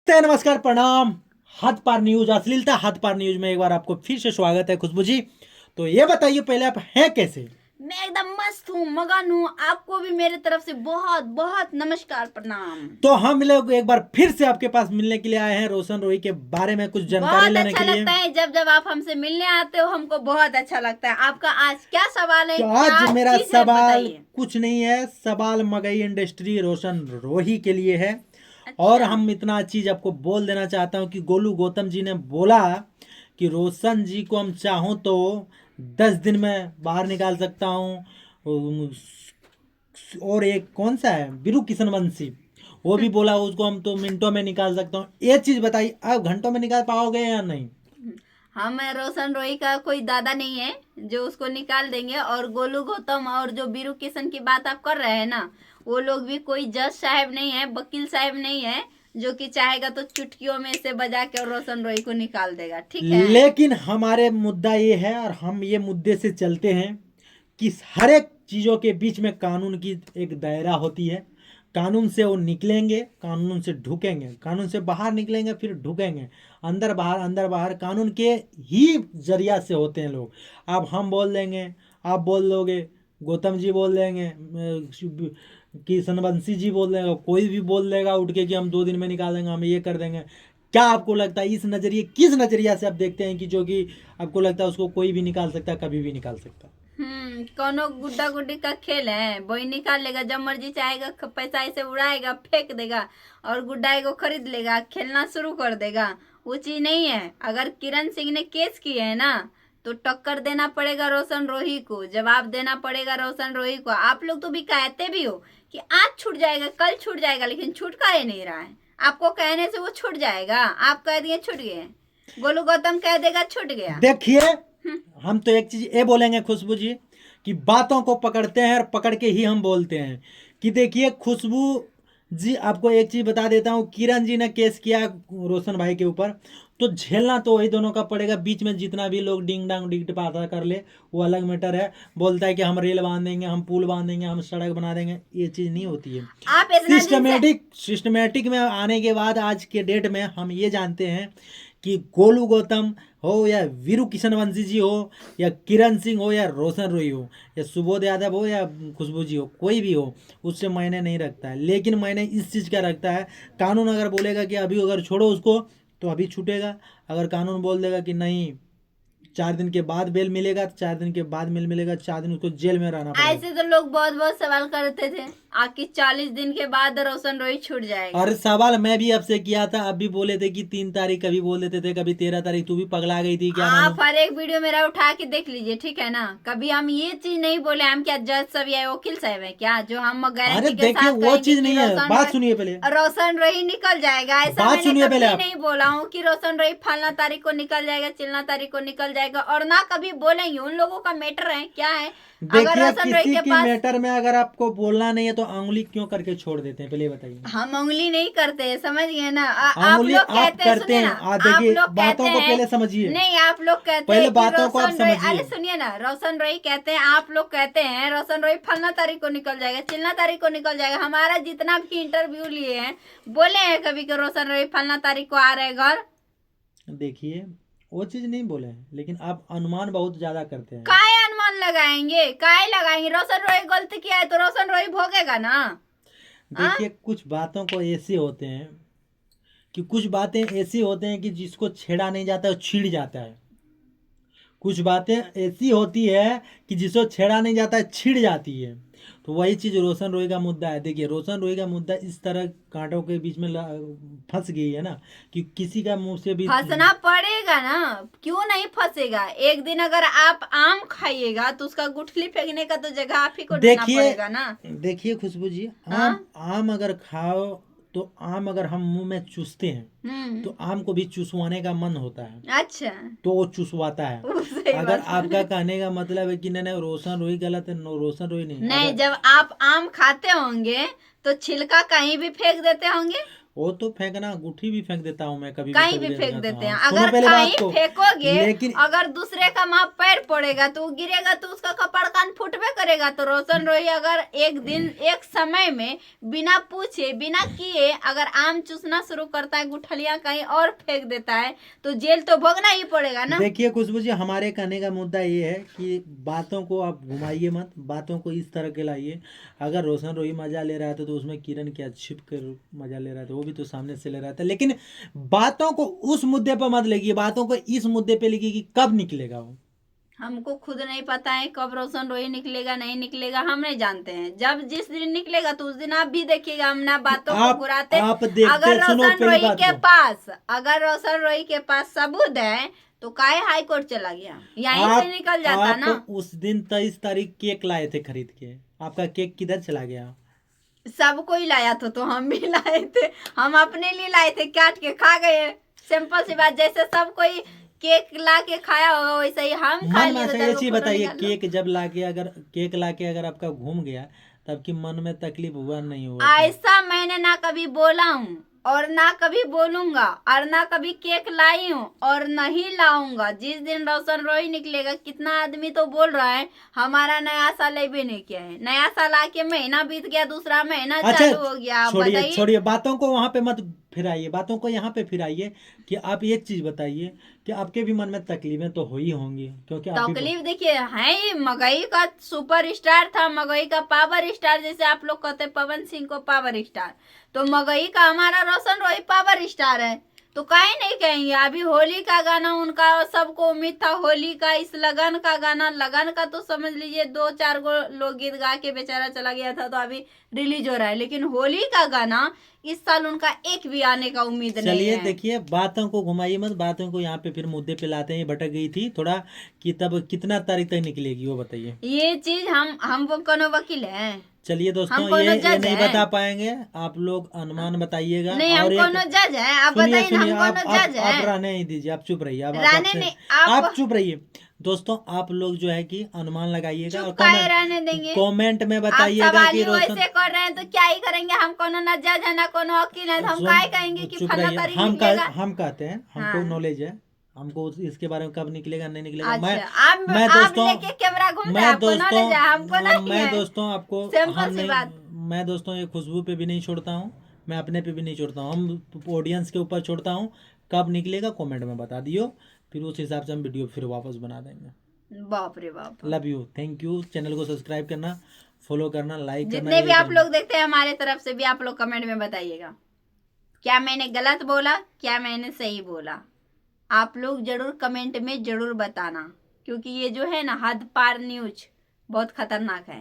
नमस्कार, प्रणाम। हद पार न्यूज, अश्लीलता हद पार न्यूज में एक बार आपको फिर से स्वागत है। खुशबू जी, तो ये बताइए पहले आप हैं कैसे? मैं एकदम मस्त हूँ, मगन हूँ। आपको भी मेरे तरफ से बहुत बहुत नमस्कार, प्रणाम। तो हम लोग एक बार फिर से आपके पास मिलने के लिए आए हैं, रोशन रोही के बारे में कुछ जानकारी बहुत लेने अच्छा के लिए। लगता है जब जब आप हमसे मिलने आते हो, हमको बहुत अच्छा लगता है। आपका आज क्या सवाल है, तो क्या आज मेरा चीज है, सवाल बताइए। कुछ नहीं है, सवाल मगई इंडस्ट्री रोशन रोही के लिए है। और अच्छा। हम इतना चीज आपको बोल देना चाहता हूँ कि गोलू गौतम जी ने बोला कि रोशन जी को हम चाहूँ तो 10 दिन में बाहर निकाल सकता हूँ। और एक कौन सा है, बिरू किशन वंशी, वो भी बोला उसको हम तो मिनटों में निकाल सकता हूँ। ये चीज बताइए, आप घंटों में निकाल पाओगे या नहीं? हम रोशन रोही का कोई दादा नहीं है जो उसको निकाल देंगे। और गोलू गौतम और जो बीरू किशन की बात आप कर रहे हैं ना, वो लोग भी कोई जज साहब नहीं है, वकील साहब नहीं है जो कि चाहेगा तो चुटकियों में से बजा के और रोशन रोही को निकाल देगा। ठीक है। लेकिन हमारे मुद्दा ये है और हम ये मुद्दे से चलते हैं कि हर एक चीज़ों के बीच में कानून की एक दायरा होती है। कानून से वो निकलेंगे, कानून से ढुकेंगे, कानून से बाहर निकलेंगे, फिर ढुकेंगे। अंदर बाहर अंदर बाहर कानून के ही जरिया से होते हैं लोग। अब हम बोल देंगे, आप बोल दोगे, गौतम जी बोल देंगे, किशन बंसी जी बोल देंगे, कोई भी बोल देगा उठ के कि हम 2 दिन में निकाल देंगे, हम ये कर देंगे। क्या आपको लगता है इस नज़रिए, किस नज़रिया से आप देखते हैं कि जो कि आपको लगता है उसको कोई भी निकाल सकता है, कभी भी निकाल सकता है? कोनो गुड्डा गुड्डी का खेल है, वही निकाल लेगा जब मर्जी चाहेगा। पैसा ऐसे उड़ाएगा, फेंक देगा और गुड्डा को खरीद लेगा, खेलना शुरू कर देगा। वो चीज नहीं है। अगर किरण सिंह ने केस किए है ना, तो टक्कर देना पड़ेगा रोशन रोही को, जवाब देना पड़ेगा रोशन रोही को। आप लोग तो भी कहते भी हो कि आज छूट जाएगा, कल छूट जाएगा, लेकिन छूट काहे नहीं रहा है? आपको कहने से वो छूट जाएगा? आप कह दिए छूट गए, गोलू गौतम कह देगा छूट गया। देखिए, हम तो एक चीज ये बोलेंगे खुशबू जी, कि बातों को पकड़ते हैं और पकड़ के ही हम बोलते हैं। कि देखिए खुशबू जी, आपको एक चीज बता देता हूँ, किरण जी ने केस किया रोशन भाई के ऊपर, तो झेलना तो वही दोनों का पड़ेगा। बीच में जितना भी लोग डिंग डांग डिग पाता कर ले, वो अलग मैटर है। बोलता है कि हम रेल बांध देंगे, हम पुल बांध देंगे, हम सड़क बना देंगे, ये चीज नहीं होती है। आप इतना दिन से सिस्टमेटिक में आने के बाद आज के डेट में हम ये जानते हैं कि गोलू गौतम हो या वीरू किशन वंशी जी हो या किरण सिंह हो या रोशन रोही हो या सुबोध यादव हो या खुशबू जी हो, कोई भी हो, उससे मायने नहीं रखता है। लेकिन मायने इस चीज़ का रखता है, कानून अगर बोलेगा कि अभी अगर छोड़ो उसको तो अभी छूटेगा। अगर कानून बोल देगा कि नहीं 4 दिन के बाद बेल मिलेगा, तो 4 दिन के बाद बेल मिलेगा, 4 दिन उसको जेल में रहना पड़ेगा। ऐसे तो लोग बहुत बहुत सवाल करते थे आखिर 40 दिन के बाद रोशन रोही छूट जाएगा। और सवाल मैं भी आपसे किया था, अब भी बोले थे कि 3 तारीख, कभी बोल देते थे कभी 13 तारीख। तू भी पगला गई थी, क्या आप मालूम। हर एक वीडियो मेरा उठा के देख लीजिए, ठीक है ना? कभी हम ये चीज नहीं बोले हम क्या जज सब या वकील साहब है क्या जो हम अरे गारंटी के देखिए, साथ वो कहेंगे चीज कि नहीं है, बात सुनिए पहले, रोशन रोही निकल जाएगा? ऐसा बात मैंने सुनिए पहले कभी आप। नहीं बोला हूँ कि रोशन रोही फलना तारीख को निकल जाएगा, चिलना तारीख को निकल जाएगा, और ना कभी बोलेंगे। उन लोगों का मैटर है क्या है? अगर देखिए, रोशन रोही किसी के की पास मैटर में अगर आपको बोलना नहीं है तो उंगली क्यों करके छोड़ देते हैं, पहले बताइए। हम उंगली नहीं करते, समझ गए ना? आप उंगली लोग आप कहते हैं, करते सुनिए ना, हैं। आप देखिए, लोग कहते बातों को हैं, पहले समझिए, नहीं आप लोग कहते पहले हैं कि बातों को आप रोशन रोही, अरे समझिए। सुनिए ना, रोशन रोही कहते हैं, आप लोग कहते हैं रोशन रोही फलना तारीख को निकल जाएगा, चिलना तारीख को निकल जाएगा। हमारा जितना भी इंटरव्यू लिए हैं, बोले हैं कभी कि रोशन रोही फलना तारीख को आ रहे घर? देखिए, वो चीज नहीं बोले हैं, लेकिन आप अनुमान बहुत ज्यादा करते हैं। काय अनुमान लगाएंगे, काय लगाएंगे? रोशन रोही गलती किया है तो रोशन रोही भोगेगा ना। देखिए, कुछ बातों को ऐसे होते हैं कि कुछ बातें ऐसी होते हैं कि जिसको छेड़ा नहीं जाता है वो छिड़ जाता है। कुछ बातें ऐसी होती है कि जिसको छेड़ा नहीं जाता है छिड़ जाती है। तो वही चीज़ रोशन रोही का मुद्दा है। देखिए, रोशन रोही का मुद्दा इस तरह कांटों के बीच में फंस गई है ना, कि किसी का मुंह से भी। फंसना पड़ेगा ना, क्यों नहीं फंसेगा? एक दिन अगर आप आम खाइएगा तो उसका गुठली फेंकने का तो जगह आप ही को ढूंढना पड़ेगा ना। देखिए खुशबू जी, हाँ? आम अगर खाओ तो आम अगर हम मुंह में चूसते हैं तो आम को भी चूसवाने का मन होता है, अच्छा, तो वो चूसवाता है। सही अगर बात। आपका कहने का मतलब है कि नहीं नहीं रोशन रोही गलत है, रोशन रोही नहीं, नहीं, अगर जब आप आम खाते होंगे तो छिलका कहीं भी फेंक देते होंगे? वो तो फेंकना, अंगूठी भी फेंक देता हूँ मैं कभी कहीं कभी भी फेंक जाता देते हूँ। हैं। हाँ, सुनो अगर पहले बात कहीं को। फेंकोगे, लेकिन अगर दूसरे का वहां पैर पड़ेगा तो वो गिरेगा तो उसका कपाड़ कान फूटबे करेगा। तो रोशन रोही अगर एक दिन एक समय में बिना पूछे बिना किए अगर आम चूसना शुरू करता है, गुठलियां कहीं और फेंक देता है, तो जेल तो भोगना ही पड़ेगा ना। देखिए खुशबू जी, हमारे कहने का मुद्दा ये है कि बातों को आप घुमाइए मत, बातों को इस तरह के लाइए। अगर रोशन रोही मजा ले रहा था तो उसमें किरण क्या छिप कर मजा ले रहा था, वो भी तो सामने से ले रहा था। लेकिन बातों को उस मुद्दे पर मत लेगी, बातों को इस मुद्दे पे लिखी कि कब निकलेगा वो। हमको खुद नहीं पता है कब रोशन रोही निकलेगा नहीं निकलेगा, हम नहीं जानते हैं। जब जिस दिन निकलेगा तो उस दिन आप भी देखिएगा, हम ना बातों को घुराते। आप देखते, अगर सुनो रोशन पहली रोही बात के को। पास अगर रोशन रोही के पास सबूत है तो काहे हाई कोर्ट चला गया, यहीं से निकल जाता आप ना। उस दिन 23 तारीख केक लाए थे खरीद के, आपका केक किधर चला गया? सब कोई लाया तो हम भी लाए थे, हम अपने लिए लाए थे, काट के खा गए। सिंपल सी बात, जैसे सब कोई केक ला के खाया होगा वैसे ही हम खा मन में लिए। से तो ये वो चीज फोटो बताइए, निकाल लो। केक जब लाके, अगर केक लाके अगर आपका घूम गया तब कि मन में तकलीफ हुआ नहीं हुआ था? ऐसा मैंने ना कभी बोला हूँ और ना कभी बोलूंगा और ना कभी केक लाई हूँ और नहीं लाऊंगा। जिस दिन रोशन रोही निकलेगा, कितना आदमी तो बोल रहा है हमारा नया साल भी नहीं किया है, नया साल आके महीना बीत गया, दूसरा महीना चालू हो गया। आप छोड़िए बताइए। छोड़िए, बातों को वहां पे मत फिराइए, बातों को यहाँ पे फिराइए कि आप ये चीज बताइए कि आपके भी मन में तकलीफें तो हुई होंगी, क्योंकि आप भी तकलीफ देखिए है ही। मगही का सुपर स्टार था, मगही का पावर स्टार, जैसे आप लोग कहते हैं पवन सिंह को पावर स्टार, तो मगही का हमारा रोशन रोही पावर स्टार है। तो काहे नहीं कहेंगे। अभी होली का गाना उनका सबको उम्मीद था, होली का, इस लगन का गाना, लगन का तो समझ लीजिए 2-4 गो लोग गीत गा के बेचारा चला गया था, तो अभी रिलीज हो रहा है। लेकिन होली का गाना इस साल उनका एक भी आने का उम्मीद नहीं चलिए है। देखिए, बातों को घुमाइए मत, बातों को यहाँ पे फिर मुद्दे पे लाते हैं। ये भटक गई थी थोड़ा कि तब कितना तारीख तक निकलेगी वो बताइए। ये चीज हम वो कोनो वकील है? चलिए दोस्तों, हम कोनो ये जज नहीं है? बता पाएंगे, आप लोग अनुमान बताइएगा। नहीं, हम और एक कोनो जज है? आप सुनिए बताइए ना, सुनिए, हम कोनो जज आप है? रहने ही दीजिए, आप चुप रहिए। अब रहने आपसे नहीं, आप आप चुप रहिए। दोस्तों आप लोग जो है कि अनुमान लगाइएगा और चुप काहे रहने देंगे? कमेंट में आप बताइएगा सवाल कि ही रोशन, वैसे कर रहे हैं तो क्या ही करेंगे। हम कोनो ना जज है ना कोनो वकील है, तो हम काहे कहेंगे कि चुप फला रहिए। तारीख निकलेगा। हम कहते हैं, हमको हाँ। नॉलेज है, हमको इसके बारे में कब निकलेगा नहीं निकलेगा। अच्छा, मैं आप दोस्तों लेके कैमरा घूमते हैं, मैं आपको दोस्तों नॉलेज है, हमको नहीं मैं है। दोस्तों आपको सिंपल हम सी नहीं, बात। मैं दोस्तों ये खुशबू पे भी नहीं छोड़ता हूँ, मैं अपने पे भी नहीं छोड़ता हूँ, हम ऑडियंस के ऊपर छोड़ता हूँ। कब निकलेगा कमेंट में बता दियो, फिर उस हिसाब से हम वीडियो फिर वापस बना देंगे। बाप रे बाप। Love you, thank you. Channel को सब्सक्राइब करना, फॉलो करना, लाइक करना, जितने भी ये आप करना। लोग देखते हैं हमारे तरफ से भी आप लोग कमेंट में बताइएगा, क्या मैंने गलत बोला, क्या मैंने सही बोला। आप लोग जरूर कमेंट में जरूर बताना, क्योंकि ये जो है ना हद पार न्यूज बहुत खतरनाक है।